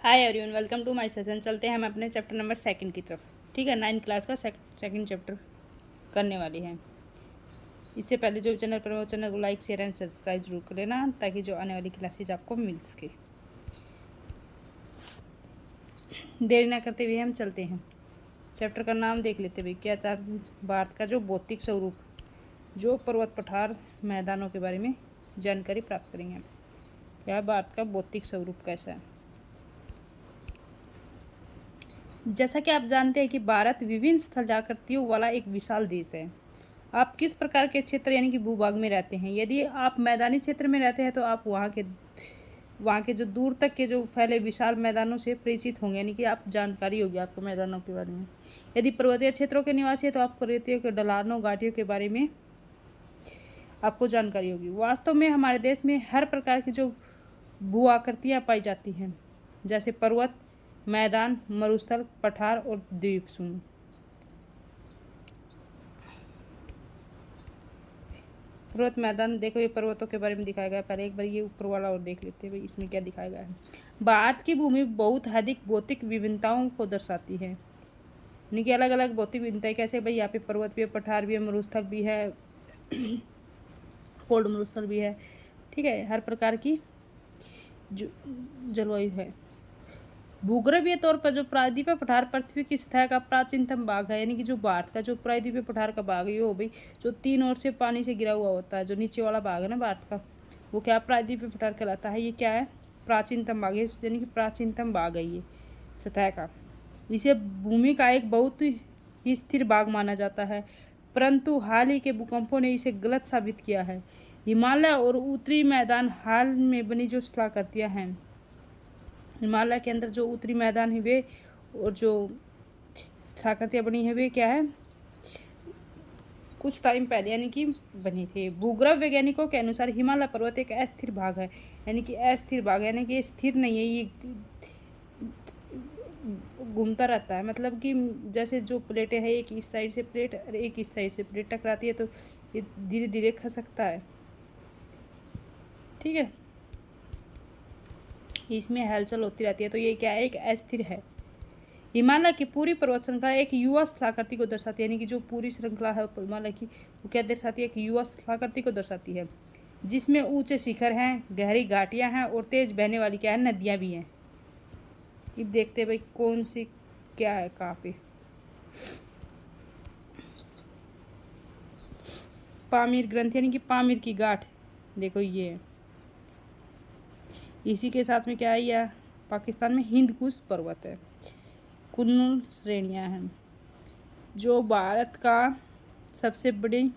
Hi everyone, welcome to my session. चलते हैं हम अपने चैप्टर नंबर सेकंड की तरफ। ठीक है, 9th क्लास का सेकंड चैप्टर करने वाली है। इससे पहले जो चैनल पर वो चैनल को लाइक शेयर एंड सब्सक्राइब जरूर कर लेना, ताकि जो आने वाली क्लासेज आपको मिल सके। देरी ना करते हुए हम चलते हैं। चैप्टर का नाम देख लेते भाई। क्या भारत का जो भौतिक स्वरूप, जो पर्वत पठार मैदानों के बारे में जानकारी प्राप्त करेंगे। क्या भारत का भौतिक स्वरूप कैसा है। जैसा कि आप जानते हैं कि भारत विभिन्न स्थल आकृतियों वाला एक विशाल देश है। आप किस प्रकार के क्षेत्र यानी कि भूभाग में रहते हैं। यदि आप मैदानी क्षेत्र में रहते हैं तो आप वहाँ के जो दूर तक के जो फैले विशाल मैदानों से परिचित होंगे, यानी कि आप जानकारी होगी आपको मैदानों के बारे में। यदि पर्वतीय क्षेत्रों के निवासी है तो आप पर्वतीय के ढलानों घाटियों के बारे में आपको जानकारी होगी। वास्तव में हमारे देश में हर प्रकार की जो भू आकृतियाँ पाई जाती हैं, जैसे पर्वत, मैदान, मरुस्थल, पठार और द्वीप समूह। पर्वत मैदान देखो, ये पर्वतों के बारे में दिखाया गया है। पहले एक बार ये ऊपर वाला और देख लेते हैं भाई, इसमें क्या दिखाया गया है। भारत की भूमि बहुत अधिक भौतिक विभिन्नताओं को दर्शाती है, यानी कि अलग अलग भौतिक विभिन्नताएं। कैसे भाई, यहाँ पे पर्वत भी है, पठार भी है, मरुस्थल भी है, कोल्ड मरुस्थल भी है। ठीक है, हर प्रकार की जो जलवायु है। भूगर्भीय तौर पर जो प्रायद्वीपीय पठार पृथ्वी की सतह का प्राचीनतम भाग है, यानी कि जो भारत का जो प्रायद्वीपीय पठार का भाग है, ये हो भाई जो तीन ओर से पानी से घिरा हुआ होता है। जो नीचे वाला भाग है ना भारत का, वो क्या प्रायद्वीपीय पठार कहलाता है। ये क्या है, प्राचीनतम भाग है, यानी कि प्राचीनतम भाग है ये सतह का। इसे भूमि का एक बहुत ही स्थिर भाग माना जाता है, परंतु हाल ही के भूकंपों ने इसे गलत साबित किया है। हिमालय और उत्तरी मैदान हाल में बनी जो स्थलाकृतियाँ हैं, हिमालय के अंदर जो उत्तरी मैदान है वे और जो स्थलाकृतियाँ बनी है वे क्या है, कुछ टाइम पहले यानी कि बनी थी। भूगर्भ वैज्ञानिकों के अनुसार हिमालय पर्वत एक अस्थिर भाग है, यानी कि अस्थिर भाग यानी कि स्थिर नहीं है, ये घूमता रहता है। मतलब कि जैसे जो प्लेटें हैं, एक इस साइड से प्लेट और एक इस साइड से प्लेट टकराती है तो ये धीरे धीरे खसकता है। ठीक है, इसमें हलचल होती रहती है, तो ये क्या है, एक अस्थिर है। हिमालय की पूरी पर्वत श्रृंखला एक युवा स्थलाकृति को दर्शाती है, यानी कि जो पूरी श्रृंखला है हिमालय की, वो क्या दर्शाती है, एक युवा स्थलाकृति को दर्शाती है, जिसमें ऊंचे शिखर हैं, गहरी घाटियां हैं और तेज बहने वाली क्या है, नदियां भी हैं। अब देखते हैं भाई कौन सी क्या है कहाँ पे। पामीर ग्रंथ यानी कि पामीर की घाट, देखो ये है। इसी के साथ में क्या है, यह पाकिस्तान में हिंद कुश पर्वत है। कुल श्रेणियाँ हैं। जो भारत का सबसे बड़ी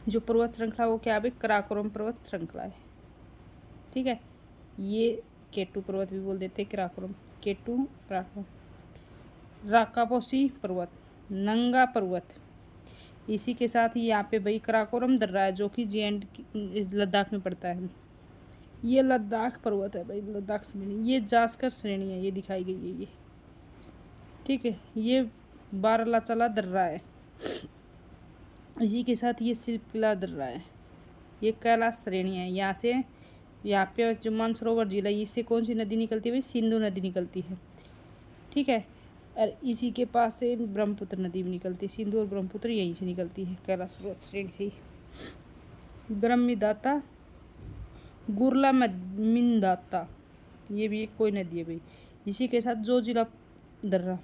जो पर्वत श्रृंखला वो क्या है, कराकोरम पर्वत श्रृंखला है। ठीक है, ये केटू पर्वत भी बोल देते हैं, कराकोरम, केटू, कराकोरम, राकापोसी पर्वत, नंगा पर्वत। इसी के साथ ही यहाँ पे भाई कराकोरम दर्रा है, जो कि लद्दाख में पड़ता है। ये लद्दाख पर्वत है भाई, लद्दाख श्रेणी, ये जास्कर श्रेणी है, ये दिखाई गई है ये। ठीक है, ये बारालाचाला दर्रा है। इसी के साथ ये सिरकिला दर्रा है, ये कैलाश श्रेणी है। यहाँ से यहाँ पे जो मानसरोवर जिला, इससे कौन सी नदी निकलती है भाई, सिंधु नदी निकलती है। ठीक है, और इसी के पास से ब्रह्मपुत्र नदी भी निकलती है। सिंधु और ब्रह्मपुत्र यहीं से निकलती है, कैलाश पर्वत श्रेणी से ही। ब्रह्मदाता, गुरला मिंदाता, ये भी एक कोई नदी है भाई। इसी के साथ जो जिला दर्रा,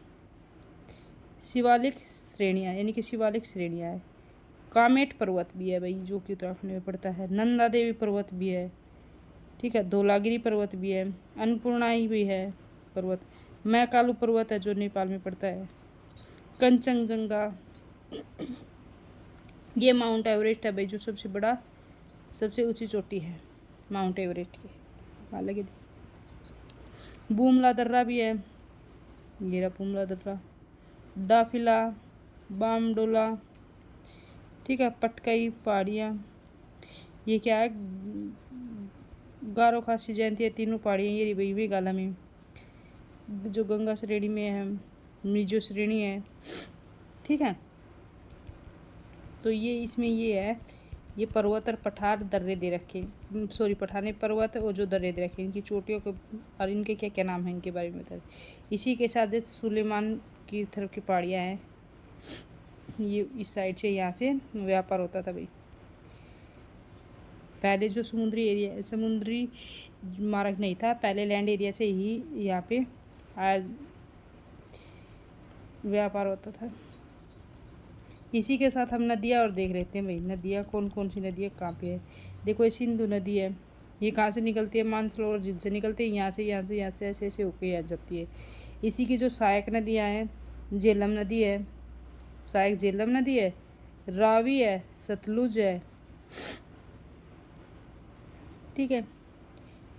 शिवालिक श्रेणियाँ, यानी कि शिवालिक श्रेणियाँ है। कामेट पर्वत भी है भाई, जो कि उत्तराखंड में पड़ता है। नंदा देवी पर्वत भी है। ठीक है, धौलागिरी पर्वत भी है। अन्नपूर्णाई भी है पर्वत। मैकालू पर्वत है, जो नेपाल में पड़ता है। कंचनजंगा, ये माउंट एवरेस्ट है भाई, जो सबसे बड़ा, सबसे ऊंची चोटी है माउंट एवरेस्ट की। हालांकि बूमला दर्रा भी है, ये रहा बूमला दर्रा। दाफिला, बामडोला, ठीक है, पटकई पहाड़ियाँ, ये क्या है, गारो खासी जयंती है, तीनों पहाड़ियाँ ये भाई मेघालय में, जो गंगा श्रेणी में है, मिजो श्रेणी है। ठीक है, तो ये इसमें ये है ये पर्वत और पठार दर्रे दे रखे, सॉरी पठार पर्वत और जो दर्रे दे रखे, इनकी चोटियों के और इनके क्या क्या नाम है इनके बारे में बता। इसी के साथ जो सुलेमान की तरफ की पहाड़ियाँ हैं, ये इस साइड से यहाँ से व्यापार होता था भाई। पहले जो समुद्री मार्ग नहीं था, पहले लैंड एरिया से ही यहाँ पे व्यापार होता था। इसी के साथ हम नदियाँ और देख लेते हैं भाई, नदियाँ कौन कौन सी नदियाँ कहाँ पे है। देखो ये सिंधु नदी है, ये कहाँ से निकलती है, मानसरोवर झील से निकलती है, यहाँ से ऐसे ऐसे होके आ जाती है। इसी की जो सहायक नदियाँ हैं, झेलम नदी है, सहायक झेलम नदी है, रावी है, सतलुज है, ठीक है,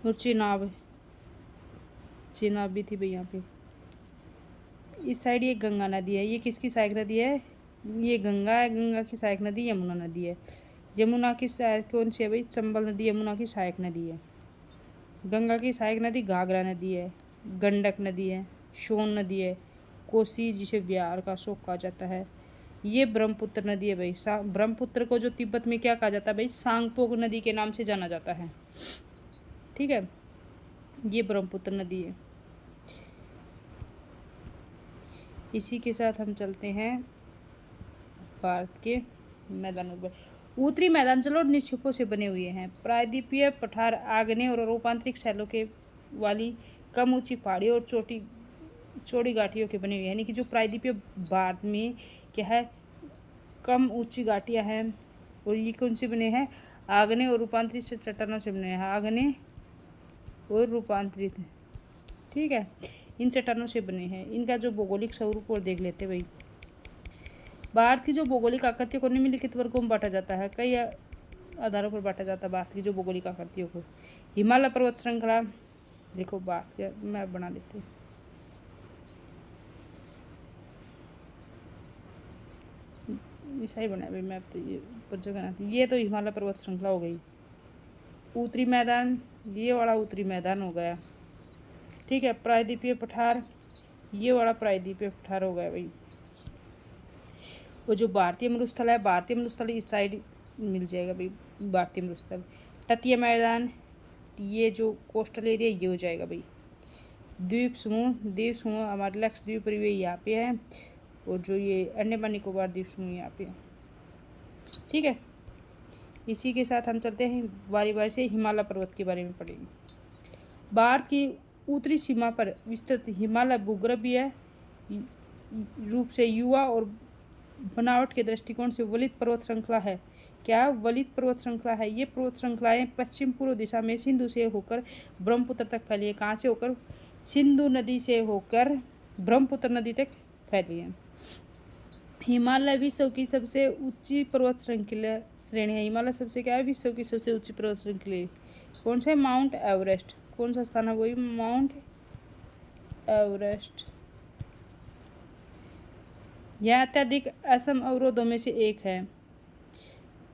और चेनाब भी थी भाई यहाँ पे। इस साइड ये गंगा नदी है, ये किसकी सहायक नदी है, ये गंगा है, गंगा की सहायक नदी यमुना नदी है। यमुना की सहायक कौन सी है भाई, चंबल नदी यमुना की सहायक नदी है। गंगा की सहायक नदी घाघरा नदी है, गंडक नदी है, सोन नदी है, कोसी जिसे बिहार का शोक कहा जाता है। ये ब्रह्मपुत्र नदी है भाई। ब्रह्मपुत्र को जो तिब्बत में क्या कहा जाता है भाई, सांगपोक नदी के नाम से जाना जाता है, ठीक है, ये ब्रह्मपुत्र नदी है। इसी के साथ हम चलते हैं भारत के मैदानों पर। उत्तरी मैदान जल और निक्षेपों से बने हुए हैं। प्रायद्वीपीय पठार आग्नेय और रूपांतरिक शैलों के वाली कम ऊंची पहाड़ी और चौड़ी घाटियों के बने हुए हैं। यानी कि जो प्रायद्वीपीय भारत में क्या है, कम ऊंची घाटियां हैं, और ये कौन से बने हैं, आग्नेय और रूपांतरित चट्टानों से बने हैं, आग्नेय और रूपांतरित, ठीक है, इन चट्टानों से बने हैं। इनका जो भौगोलिक स्वरूप और देख लेते हैं भाई। भारत की जो भौगोलिक आकृतियों को निम्नलिखित वर्गों में बांटा जाता है, कई आधारों पर बांटा जाता है भारत की जो भौगोलिक आकृतियों को। हिमालय पर्वत श्रृंखला, देखो बात क्या मैप बना लेते हैं, ऐसा ही बना भाई मैप, तो ये ऊपर जगह आती, ये तो हिमालय पर्वत श्रृंखला हो गई। उत्तरी मैदान, ये वाला उत्तरी मैदान हो गया, ठीक है। प्रायद्वीपीय पठार, ये वाला प्रायद्वीपीय पठार हो गया भाई। और जो भारतीय मरुस्थल है, भारतीय मरुस्थल इस साइड मिल जाएगा भाई, भारतीय मरुस्थल। तटीय मैदान, ये जो कोस्टल एरिया ये हो जाएगा भाई। द्वीप समूह हमारे लक्षद्वीप यहाँ पे है, और जो ये अंडमान निकोबार द्वीप समूह यहाँ पे है, ठीक है। इसी के साथ हम चलते हैं बारी बारी से हिमालय पर्वत के बारे में पढ़ेंगे। भारत की उत्तरी सीमा पर विस्तृत हिमालय भूगर्भीय रूप से युवा और बनावट के दृष्टिकोण से वलित पर्वत श्रृंखला है। क्या वलित पर्वत श्रृंखला है? ये पर्वत श्रृंखलाएं पश्चिम पूर्व दिशा में सिंधु से होकर ब्रह्मपुत्र तक फैली है। कहाँ से होकर? सिंधु नदी से होकर ब्रह्मपुत्र नदी तक फैली है। हिमालय विश्व की सबसे ऊंची पर्वत श्रेणी है। हिमालय सबसे क्या है? विश्व की सबसे ऊंची पर्वत श्रृंखला कौन सा है? Mount Everest. कौन सा स्थान है? वही माउंट एवरेस्ट। यह अत्यधिक असम अवरोधों में से एक है।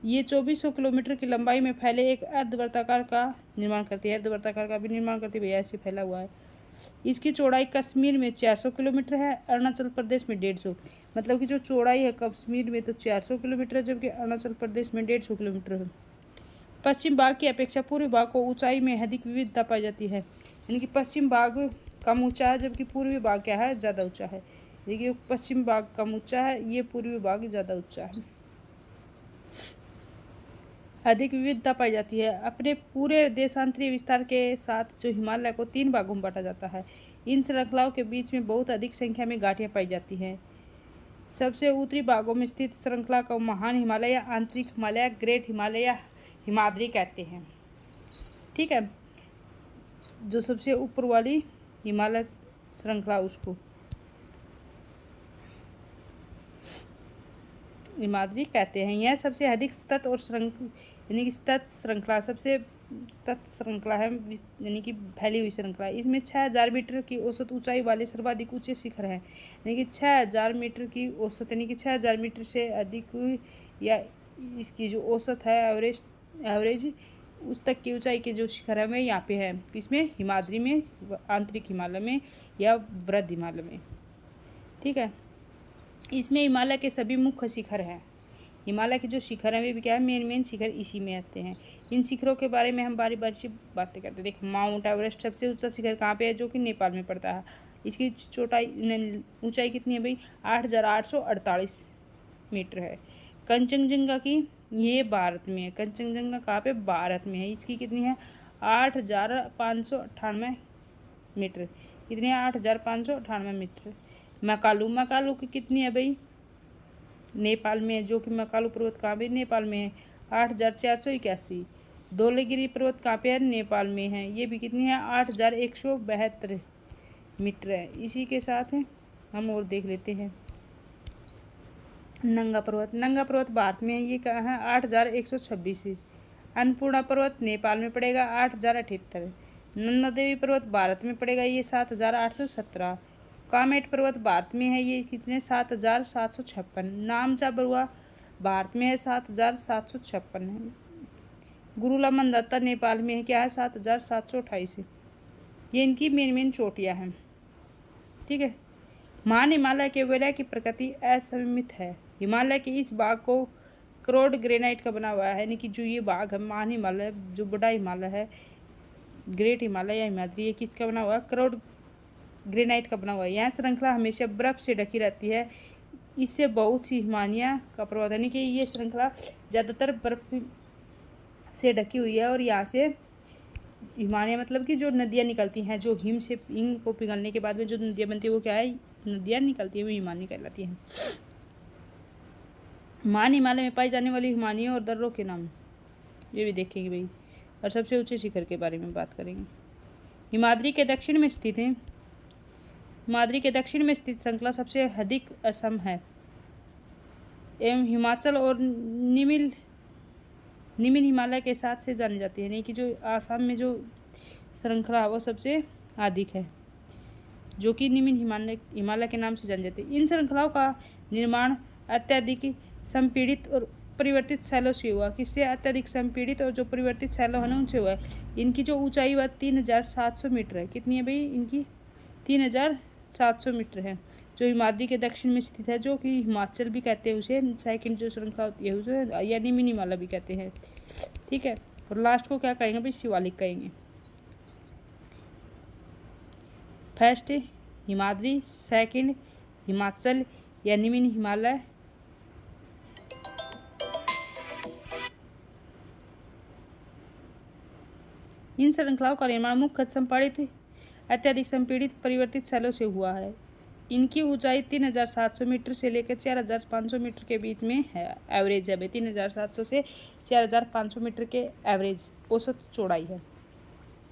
ये 2400 किलोमीटर की लंबाई में फैले एक अर्धवर्ताकार का निर्माण करती है। अर्धवर्ताकार का भी निर्माण करती है भैया, ऐसे फैला हुआ है। इसकी चौड़ाई कश्मीर में 400 किलोमीटर है, अरुणाचल प्रदेश में 150। मतलब कि जो चौड़ाई है कश्मीर में तो 400 किलोमीटर है, जबकि अरुणाचल प्रदेश में 150 किलोमीटर है। पश्चिम भाग की अपेक्षा पूर्वी भाग को ऊंचाई में अधिक विविधता पाई जाती है। यानी कि पश्चिम भाग कम ऊंचा है, जबकि पूर्वी भाग क्या है? ज़्यादा ऊंचा है। देखिए पश्चिम भाग कम ऊंचा है, ये पूर्वी भाग ज़्यादा ऊंचा है। अधिक विविधता पाई जाती है। अपने पूरे देशांतरीय विस्तार के साथ जो हिमालय को 3 भागों में बांटा जाता है। इन श्रृंखलाओं के बीच में बहुत अधिक संख्या में घाटियाँ पाई जाती हैं। सबसे उत्तरी भागों में स्थित श्रृंखला को महान हिमालय या आंतरिक हिमालय, ग्रेट हिमालय या हिमाद्री कहते हैं। ठीक है, जो सबसे ऊपर वाली हिमालय श्रृंखला उसको हिमाद्री कहते हैं। यह सबसे अधिक सतत और यानी कि सतत श्रृंखला सबसे सतत श्रृंखला है, यानी कि फैली हुई श्रृंखला। इसमें 6000 मीटर की औसत ऊंचाई वाले सर्वाधिक ऊंचे शिखर हैं। यानी कि 6000 मीटर की औसत, यानी कि 6000 मीटर से अधिक या इसकी जो औसत है एवरेज उस तक की ऊंचाई के जो शिखर है वे यहाँ पे है। किसमें? हिमाद्री में, आंतरिक हिमालय में या वृद्ध हिमालय में। ठीक है, इसमें हिमालय के सभी मुख्य शिखर हैं। हिमालय के जो शिखर हैं वे भी क्या है, मेन शिखर इसी में आते हैं। इन शिखरों के बारे में हम बारी बारी से बातें करते हैं। देखो, माउंट एवरेस्ट सबसे ऊंचा शिखर कहाँ पे है, जो कि नेपाल में पड़ता है। इसकी ऊंचाई कितनी है भाई, 8,848 मीटर है। कंचनजंगा की, ये भारत में है। कंचनजंगा कहाँ पे, भारत में है। इसकी कितनी है, 8,598 मीटर। कितनी है, 8,598 मीटर। मकालू की कितनी है भाई, नेपाल में है, जो कि मकालू पर्वत कहाँ पे, नेपाल में है, 8,481। धौलागिरी पर्वत कहाँ पे है, नेपाल में है। ये भी कितनी है, 8,172 मीटर है। इसी के साथ हम और देख लेते हैं नंगा पर्वत भारत में है। ये कहाँ है, 8,126। अन्नपूर्णा पर्वत नेपाल में पड़ेगा, 8,078। नंदा देवी पर्वत भारत में पड़ेगा, ये 7,817। कामेट पर्वत भारत में है, ये कितने, 7,756। नामचा बरुआ भारत में है, 7,756 है। गुरुला मंदाता नेपाल में है, क्या है, 7,728। ये इनकी मेन चोटियाँ हैं। ठीक है। महान हिमालय के वलय की प्रकृति असममित है। हिमालय के इस भाग को क्रोड ग्रेनाइट का बना हुआ है, यानी कि जो ये भाग है महान हिमालय, जो बड़ा हिमालय है, ग्रेट हिमालय या हिमाद्री, ये किसका बना हुआ है, क्रोड ग्रेनाइट का बना हुआ है। यह श्रृंखला हमेशा बर्फ से ढकी रहती है। इससे बहुत सी हिमालय का प्रभाव, यानी कि ये श्रृंखला ज़्यादातर बर्फ से ढकी हुई है। और यहाँ से हिमालय मतलब कि जो नदियाँ निकलती हैं, जो हिम को पिघलने के बाद में जो नदियाँ बनती है, वो क्या है, नदियाँ निकलती है, वो हिमालय कहलाती हैं। महान हिमालय में पाई जाने वाली हिमालयों और दर्रों के नाम ये भी देखेंगे भाई। और सबसे ऊंचे शिखर के बारे में बात करेंगे। हिमाद्री के दक्षिण में स्थित है। हिमाद्री के दक्षिण में स्थित श्रृंखला सबसे अधिक असम है एवं हिमाचल और निमिल हिमालय के साथ से जानी जाती है। यानी कि जो आसाम में जो श्रृंखला है वो सबसे अधिक है, जो कि निम्न हिमालय के नाम से जानी जाती है। इन श्रृंखलाओं का निर्माण अत्यधिक संपीड़ित और परिवर्तित शैलों से हुआ। किससे, अत्यधिक संपीड़ित और जो परिवर्तित शैलों है ना, उनसे हुआ है। इनकी जो ऊंचाई वह 3,700 मीटर है। कितनी है भाई, इनकी 3,700 मीटर है, जो हिमाद्री के दक्षिण में स्थित है, जो कि हिमाचल भी कहते हैं उसे। सेकंड जो श्रृंखला होती है उसे या निम्न हिमालय भी कहते हैं। ठीक है। और लास्ट को क्या कहेंगे भाई, शिवालिक कहेंगे। फर्स्ट हिमाद्री, सेकंड हिमाचल या निम्न हिमालय, इन श्रृंखलाओं का निर्माण मुख्य संपीड़ित, अत्यधिक संपीड़ित, परिवर्तित शैलों से हुआ है। इनकी ऊंचाई 3,700 मीटर से लेकर 4,500 मीटर के बीच में है। एवरेज है भाई, 3,700 से 4,500 मीटर के एवरेज औसत चौड़ाई है।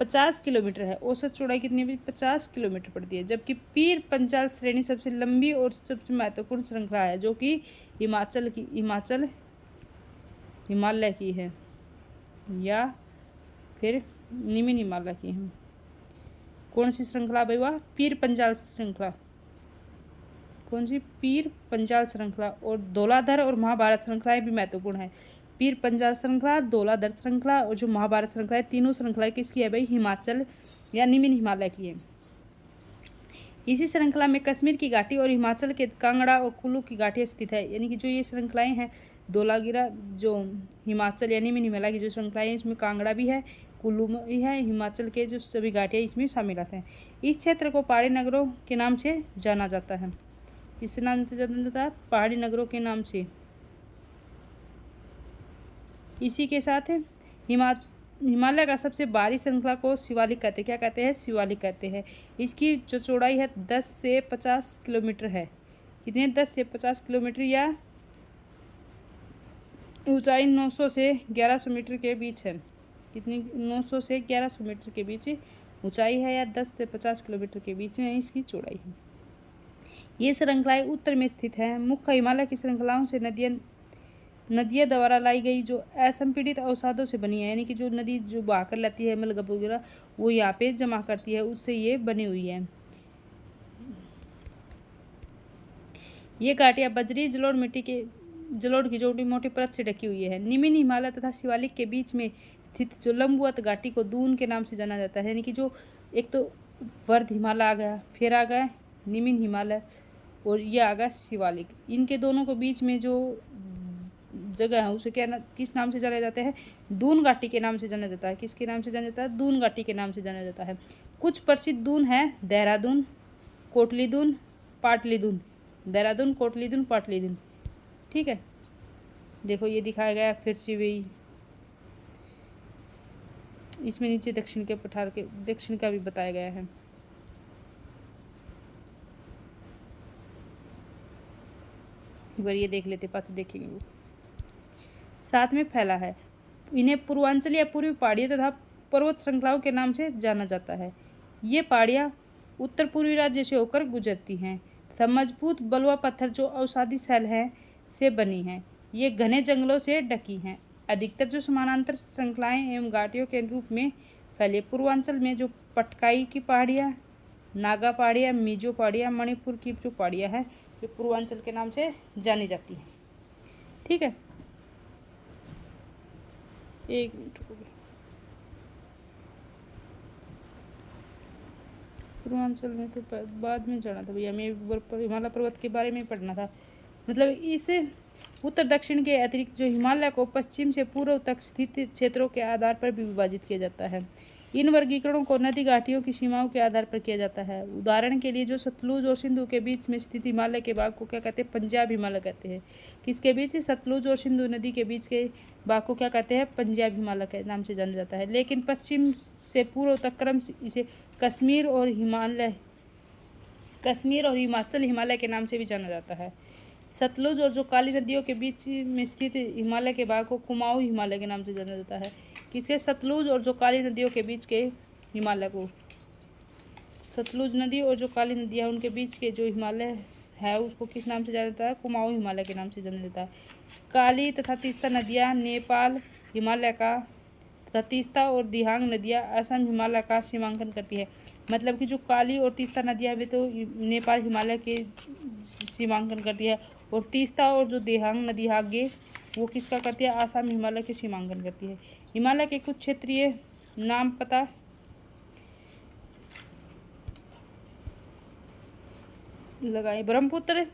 50 किलोमीटर है। औसत चौड़ाई कितनी भी, 50 किलोमीटर पड़ती है। जबकि पीर पंचाल श्रेणी सबसे लंबी और सबसे महत्वपूर्ण श्रृंखला है, जो कि हिमालय की है या फिर निम्न हिमालय की है। कौन सी श्रृंखला भाई, वह पीर पंचाल श्रृंखला। कौन सी, पीर पंचाल श्रृंखला। और धौलाधर और महाभारत श्रृंखलाएं भी महत्वपूर्ण है। पीर पंचाल श्रृंखला, धौलाधर श्रृंखला और जो महाभारत श्रृंखला है, तीनों श्रृंखलाएं किसकी है भाई, हिमाचल या निम्न हिमालय की है। इसी श्रृंखला में कश्मीर की घाटी और हिमाचल के कांगड़ा और कुल्लू की घाटियाँ स्थित है। यानी कि जो ये श्रृंखलाएं हैं, धौलागिरा जो हिमाचल या निम्न हिमालय की जो श्रृंखलाएं हैं, इसमें कांगड़ा भी है, कुल्लू में भी है, हिमाचल के जो सभी घाटियाँ इसमें शामिल आते हैं। इस क्षेत्र को पहाड़ी नगरों के नाम से जाना जाता है। इस नाम से जाना जाता है, पहाड़ी नगरों के नाम से। इसी के साथ हिमालय का सबसे बाहरी श्रृंखला को शिवालिक कहते हैं। क्या कहते हैं, शिवालिक कहते हैं। इसकी जो चौड़ाई है 10 से 50 किलोमीटर है। कितने, 10 से 50 किलोमीटर, या ऊंचाई 900 से 1100 मीटर के बीच है। कितनी, 900 से 1100 मीटर के बीच ऊंचाई है, या 10 से 50 किलोमीटर के बीच में इसकी चौड़ाई है। ये श्रृंखलाएं उत्तर में स्थित हैं। मुख्य हिमालय की श्रृंखलाओं से नदियाँ द्वारा लाई गई जो असंपीड़ित अवसादों से बनी है। यानी कि जो नदी जो बहाकर लाती है मलगब वगैरह, वो यहाँ पे जमा करती है, उससे ये बनी हुई है। ये घाटियाँ बजरी जलोढ़ की जो मोटी परत से ढकी हुई है। निम्न हिमालय तथा शिवालिक के बीच में स्थित जो लंबवत घाटी को दून के नाम से जाना जाता है। यानी कि जो एक तो वर्ध हिमालय आ गया, फिर आ गया निम्न हिमालय, और ये आ गया शिवालिक। इनके दोनों के बीच में जो जगह है उसे किस नाम से जाना जाता है? दून घाटी के नाम से जाना जाता है। किसके नाम से जाना जाता है? दून घाटी के नाम से जाना जाता है। कुछ प्रसिद्ध दून है देहरादून, कोटली दून, पाटली दून। देहरादून, कोटली दून, पाटली दून। ठीक है, देखो ये दिखाया गया फिर से वही, इसमें नीचे दक्षिण के पठार के दक्षिण का भी बताया गया है। एक बार ये देख लेते, पास देखेंगे वो। साथ में फैला है। इन्हें पूर्वांचल या पूर्वी पहाड़ियों तथा पर्वत श्रृंखलाओं के नाम से जाना जाता है। ये पहाड़ियाँ उत्तर पूर्वी राज्य से होकर गुजरती हैं तथा मजबूत बलुआ पत्थर जो औषधि सेल हैं से बनी हैं। ये घने जंगलों से ढकी हैं। अधिकतर जो समानांतर श्रृंखलाएं एवं घाटियों के रूप में फैली। पूर्वांचल में जो पटकाई की पहाड़ियाँ, नागा पहाड़ियाँ, मिजो पहाड़ियाँ, मणिपुर की जो पहाड़ियाँ हैं ये पूर्वांचल के नाम से जानी जाती हैं। ठीक है, एक मिनट हो गया। पूर्वांचल में तो बाद में जाना था भैया, हमें हिमालय पर्वत के बारे में पढ़ना था। मतलब इस उत्तर दक्षिण के अतिरिक्त जो हिमालय को पश्चिम से पूर्व तक स्थित क्षेत्रों के आधार पर भी विभाजित किया जाता है। इन वर्गीकरणों को नदी घाटियों की सीमाओं के आधार पर किया जाता है। उदाहरण के लिए जो सतलुज और सिंधु के बीच में स्थित हिमालय के भाग को क्या कहते हैं? पंजाब हिमालय कहते हैं। किसके बीच? सतलुज और सिंधु नदी के बीच के भाग को क्या कहते हैं? पंजाब हिमालय के नाम से जाना जाता है। लेकिन पश्चिम से पूर्व तक क्रम इसे कश्मीर और हिमाचल हिमालय के नाम से भी जाना जाता है। सतलुज और जो काली नदियों के बीच में स्थित हिमालय के भाग को कुमाऊं हिमालय के नाम से जाना जाता है। किसके? सतलुज और जो काली नदियों के बीच के हिमालय को, सतलुज नदी और जो काली नदियाँ उनके बीच के जो हिमालय है उसको किस नाम से जाना जाता है? कुमाऊं हिमालय के नाम से जाना जाता है। काली तथा तीस्ता नदियाँ नेपाल हिमालय का तथा तीस्ता और दिहांग नदियाँ असम हिमालय का सीमांकन करती है। मतलब कि जो काली और तीस्ता नदियाँ भी तो नेपाल हिमालय के सीमांकन करती है, और तीस्ता और जो दिहांग नदी आगे वो किसका करती है? असम हिमालय के सीमांकन करती है। हिमालय के कुछ क्षेत्रीय नाम पता लगाए। ब्रह्मपुत्र,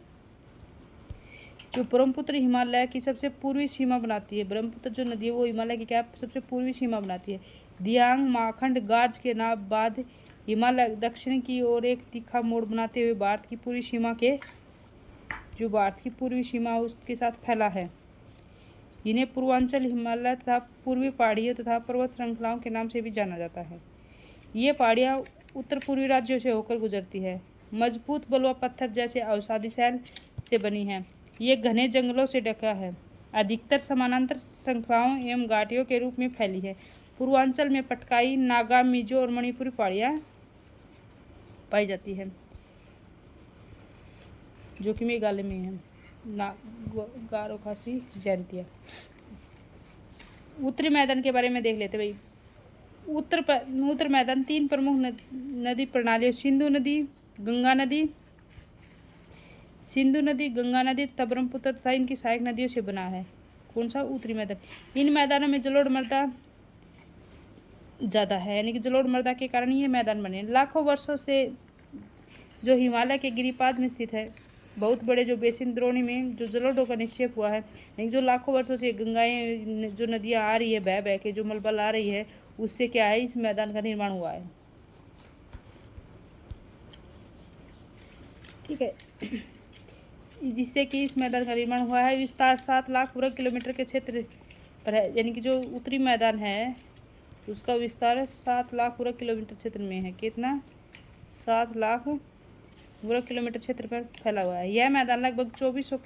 जो ब्रह्मपुत्र हिमालय की सबसे पूर्वी सीमा बनाती है। ब्रह्मपुत्र जो नदी है वो हिमालय की क्या सबसे पूर्वी सीमा बनाती है। दियांग माखंड गाज के नाम बाद हिमालय दक्षिण की ओर एक तीखा मोड़ बनाते हुए भारत की पूर्वी सीमा उसके साथ फैला है। इन्हें पूर्वांचल हिमालय तथा पूर्वी पहाड़ियों तथा पर्वत श्रृंखलाओं के नाम से भी जाना जाता है। ये पहाड़ियाँ उत्तर पूर्वी राज्यों से होकर गुजरती है। मजबूत बलुआ पत्थर जैसे औषधि सेल से बनी है। ये घने जंगलों से ढका है। अधिकतर समानांतर श्रृंखलाओं एवं घाटियों के रूप में फैली है। पूर्वांचल में पटकाई, नागा, मिजो और मणिपुरी पहाड़ियाँ पाई जाती है जो कि मेघालय में है। गारो खासी जयंतिया। उत्तरी मैदान के बारे में देख लेते भाई। उत्तर मैदान 3 प्रमुख नदी प्रणालियों सिंधु नदी, गंगा नदी तथा ब्रह्मपुत्र तथा इनकी सहायक नदियों से बना है। कौन सा? उत्तरी मैदान। इन मैदानों में जलोढ़ मृदा ज़्यादा है, यानी कि जलोढ़ मृदा के कारण ये मैदान बने। लाखों वर्षों से जो हिमालय के गिरिपाद में स्थित है बहुत बड़े जो बेसिन द्रोणी में जो जलोढ़ों का निक्षेप हुआ है, यानी जो लाखों वर्षों से गंगाएं जो नदियाँ आ रही है बह बह के जो मलबा ला रही है उससे क्या है? इस मैदान का निर्माण हुआ है। ठीक है, जिससे कि इस मैदान का निर्माण हुआ है। विस्तार 7 लाख वर्ग किलोमीटर के क्षेत्र पर है, यानी कि जो उत्तरी मैदान है उसका विस्तार 7 लाख वर्ग किलोमीटर क्षेत्र में है। कितना? 7 लाख वर्ग किलोमीटर क्षेत्र पर फैला हुआ है। यह मैदान लगभग 2400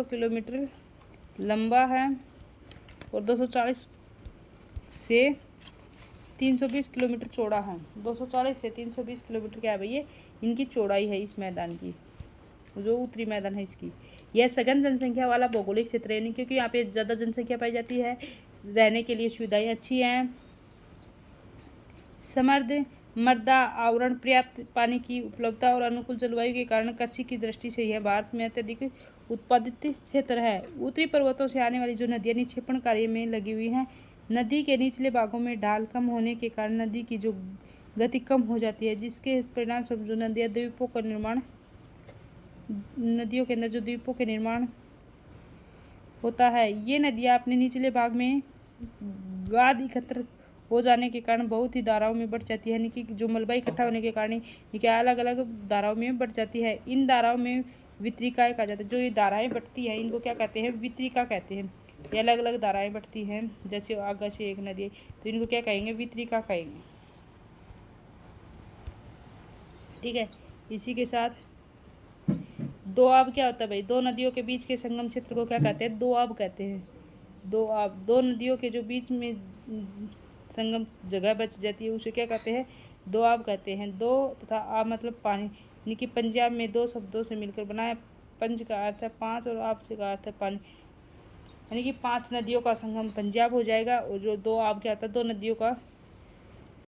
किलोमीटर लंबा है और 240 से 320 किलोमीटर चौड़ा है। 240 से 320 किलोमीटर क्या है भैया? इनकी चौड़ाई है इस मैदान की, जो उत्तरी मैदान है इसकी। यह सघन जनसंख्या वाला भौगोलिक क्षेत्र है, क्योंकि यहाँ पे ज़्यादा जनसंख्या पाई जाती है। रहने के लिए सुविधाएं अच्छी हैं। समृद्ध मृदा आवरण, पर्याप्त पानी की उपलब्धता और अनुकूल जलवायु के कारण कृषि की दृष्टि से यह भारत में अत्यधिक उत्पादित क्षेत्र है। उत्तरी पर्वतों से आने वाली जो नदियाँ निक्षेपण कार्य में लगी हुई हैं, नदी के निचले भागों में ढाल कम होने के कारण नदी की जो गति कम हो जाती है, जिसके परिणाम स्वरूप जो नदियों के अंदर जो द्वीपों के निर्माण होता है। ये नदियाँ अपने निचले भाग में गाद एकत्र हो जाने के कारण बहुत ही धाराओं में बढ़ जाती है, यानी कि जो मलबा इकट्ठा होने के कारण ये क्या अलग अलग धाराओं में बढ़ जाती है। इन धाराओं में वितरिकाएँ कहा जाता है। जो ये धाराएँ बढ़ती हैं इनको क्या कहते हैं? वितरिका कहते हैं। ये अलग अलग धाराएँ बढ़ती हैं, जैसे आगे से एक नदी है तो इनको क्या कहेंगे? वितरिका कहेंगे। ठीक है, इसी के साथ दोआब क्या होता है भाई? दो नदियों के बीच के संगम क्षेत्र को क्या कहते हैं? दोआब कहते हैं। दोआब, दो नदियों के जो बीच में संगम जगह बच जाती है उसे क्या कहते हैं? दोआब कहते हैं। दो तथा आब मतलब पानी, यानी कि पंजाब में दो शब्दों से मिलकर बना है। पंज का अर्थ है पाँच और आब से का अर्थ है पानी, यानी कि 5 नदियों का संगम पंजाब हो जाएगा। और जो दो आब क्या होता है? दो नदियों का